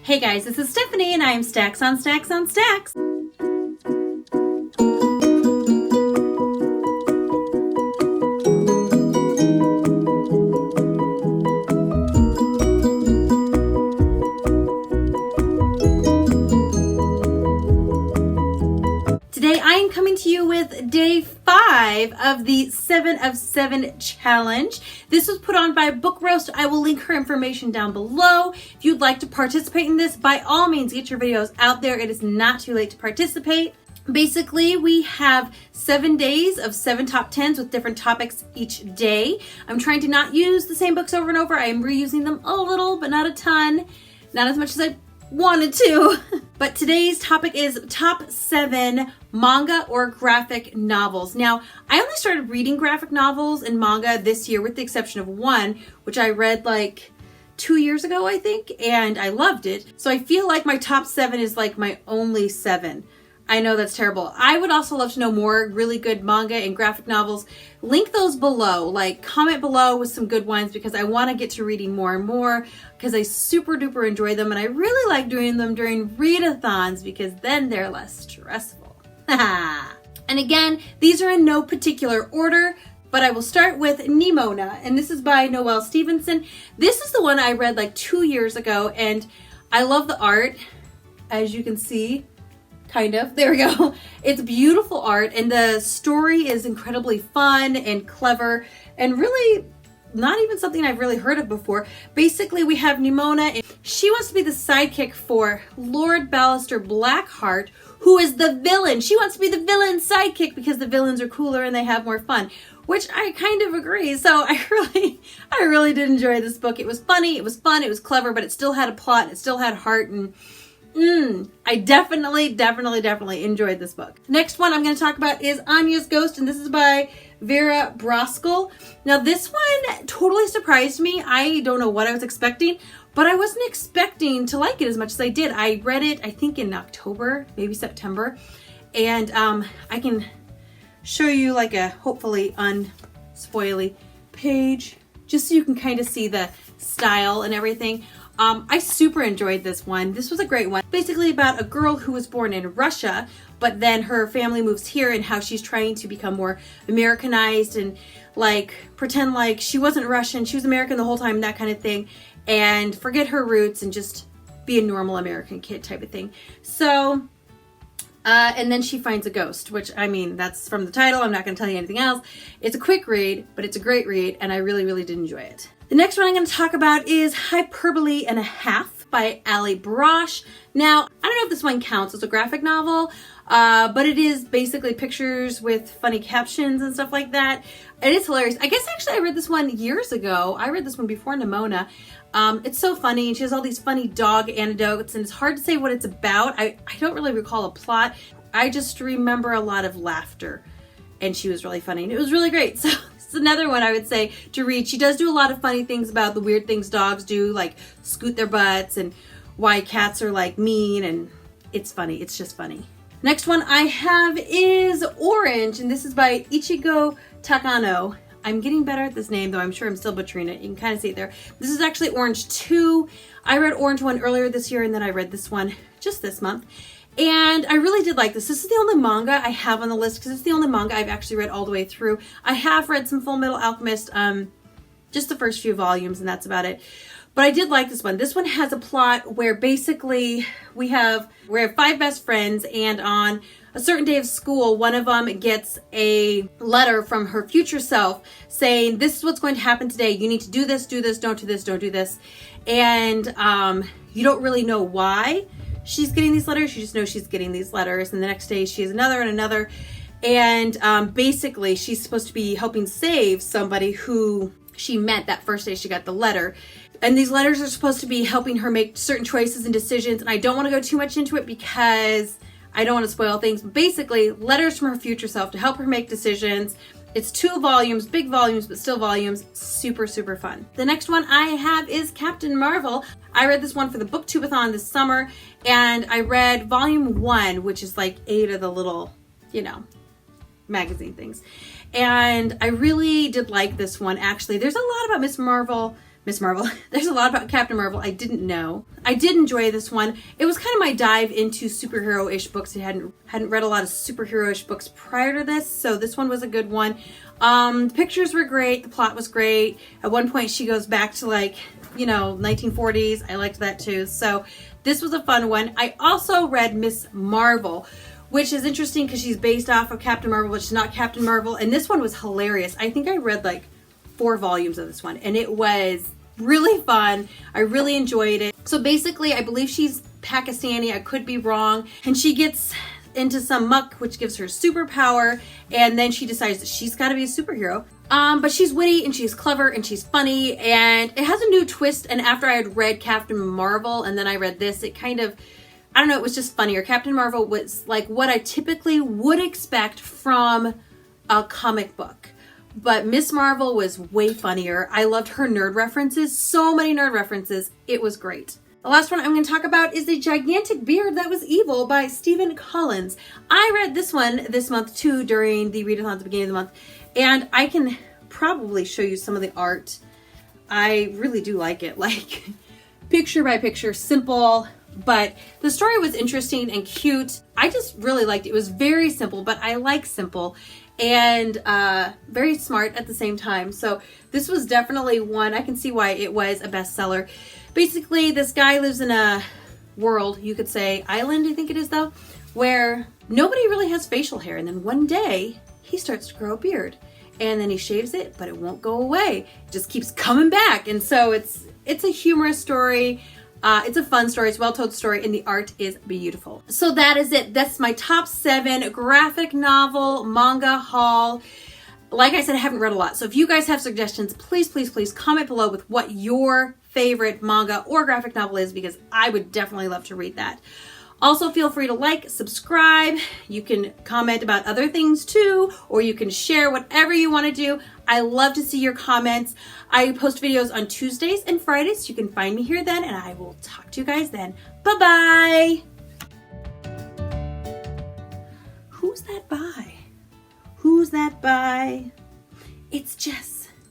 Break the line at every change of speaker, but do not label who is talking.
Hey guys, this is Stephanie and I am Stacks on Stacks on Stacks. Today I am coming to you with day 5 of the 7 of 7 challenge. This was put on by Book Roast. I will link her information down below. If you'd like to participate in this, by all means, get your videos out there. It is not too late to participate. Basically, we have 7 days of 7 top 10s with different topics each day. I'm trying to not use the same books over and over. I am reusing them a little, but not a ton. Not as much as I wanted to. But today's topic is top 7 manga or graphic novels. Now, I only started reading graphic novels and manga this year with the exception of one, which I read like 2 years ago, I think, and I loved it. So I feel like my top 7 is like my only 7. I know that's terrible. I would also love to know more really good manga and graphic novels. Link those below, like comment below with some good ones because I want to get to reading more and more because I super duper enjoy them and I really like doing them during readathons because then they're less stressful. And again, these are in no particular order, but I will start with Nimona, and this is by Noelle Stevenson. This is the one I read like 2 years ago and I love the art, as you can see. Kind of. There we go. It's beautiful art and the story is incredibly fun and clever and really not even something I've really heard of before. Basically, we have Nimona and she wants to be the sidekick for Lord Ballister Blackheart, who is the villain. She wants to be the villain's sidekick because the villains are cooler and they have more fun, which I kind of agree. So I really did enjoy this book. It was funny, it was fun, it was clever, but it still had a plot and it still had heart and I definitely enjoyed this book. Next one I'm going to talk about is Anya's Ghost, and this is by Vera Broskell. Now this one totally surprised me. I don't know what I was expecting, but I wasn't expecting to like it as much as I did. I read it, I think in October, maybe September, and I can show you like a hopefully unspoily page, just so you can kind of see the style and everything. I super enjoyed this one. This was a great one. Basically about a girl who was born in Russia, but then her family moves here and how she's trying to become more Americanized and like pretend like she wasn't Russian, she was American the whole time, that kind of thing, and forget her roots and just be a normal American kid type of thing. So, and then she finds a ghost, which, I mean, that's from the title. I'm not going to tell you anything else. It's a quick read, but it's a great read, and I really did enjoy it. The next one I'm going to talk about is Hyperbole and a Half by Ali Brosh. Now, I don't know if this one counts as a graphic novel, but it is basically pictures with funny captions and stuff like that. It is hilarious. I guess actually I read this one years ago. I read this one before Nimona. It's so funny, and she has all these funny dog anecdotes, and it's hard to say what it's about. I don't really recall a plot. I just remember a lot of laughter, and she was really funny, and it was really great. So it's another one I would say to read. She does do a lot of funny things about the weird things dogs do, like scoot their butts, and why cats are like mean, and it's funny. It's just funny. Next one I have is Orange, and this is by Ichigo Takano. I'm getting better at this name, though I'm sure I'm still butchering it. You can kind of see it there. This is actually Orange 2. I read Orange 1 earlier this year, and then I read this one just this month. And I really did like this. This is the only manga I have on the list because it's the only manga I've actually read all the way through. I have read some Full Metal Alchemist, just the first few volumes, and that's about it. But I did like this one. This one has a plot where basically we have 5 best friends, and on a certain day of school, one of them gets a letter from her future self saying, this is what's going to happen today. You need to do this, don't do this, don't do this. And you don't really know why she's getting these letters. You just know she's getting these letters. And the next day she has another and another. And basically she's supposed to be helping save somebody who she met that first day she got the letter. And these letters are supposed to be helping her make certain choices and decisions. And I don't want to go too much into it because I don't want to spoil things. But basically, letters from her future self to help her make decisions. It's 2 volumes, big volumes, but still volumes. Super fun. The next one I have is Captain Marvel. I read this one for the Booktubeathon this summer. And I read volume 1, which is like 8 of the little, magazine things. And I really did like this one, actually. There's a lot about Miss Marvel Miss Marvel. There's a lot about Captain Marvel I didn't know. I did enjoy this one. It was kind of my dive into superhero-ish books. I hadn't read a lot of superhero-ish books prior to this, so this one was a good one. The pictures were great. The plot was great. At one point, she goes back to 1940s. I liked that too. So this was a fun one. I also read Miss Marvel, which is interesting because she's based off of Captain Marvel, which is not Captain Marvel. And this one was hilarious. I think I read 4 volumes of this one, and it was really fun. I really enjoyed it. So basically, I believe she's Pakistani. I could be wrong. And she gets into some muck, which gives her superpower. And then she decides that she's got to be a superhero. But she's witty and she's clever and she's funny. And it has a new twist. And after I had read Captain Marvel and then I read this, it kind of, I don't know, it was just funnier. Captain Marvel was like what I typically would expect from a comic book. But Miss Marvel was way funnier. I loved her nerd references. So many nerd references. It was great. The last one I'm going to talk about is The Gigantic Beard That Was Evil by Stephen Collins. I read this one this month too during the readathon at the beginning of the month. And I can probably show you some of the art. I really do like it. Picture by picture, simple. But the story was interesting and cute. I just really liked it. It was very simple, but I like simple. And very smart at the same time. So this was definitely one. I can see why it was a bestseller. Basically, this guy lives in a world, you could say island, I think it is though, where nobody really has facial hair. And then one day he starts to grow a beard, and then he shaves it, but it won't go away. It just keeps coming back. And so it's a humorous story. It's a fun story. It's a well-told story, and the art is beautiful. So that is it. That's my top 7 graphic novel manga haul. Like I said, I haven't read a lot. So if you guys have suggestions, please, please, please comment below with what your favorite manga or graphic novel is, because I would definitely love to read that. Also, feel free to like, subscribe. You can comment about other things too, or you can share whatever you want to do. I love to see your comments. I post videos on Tuesdays and Fridays, so you can find me here then, and I will talk to you guys then. Bye-bye. Who's that by? Who's that by? It's Jess.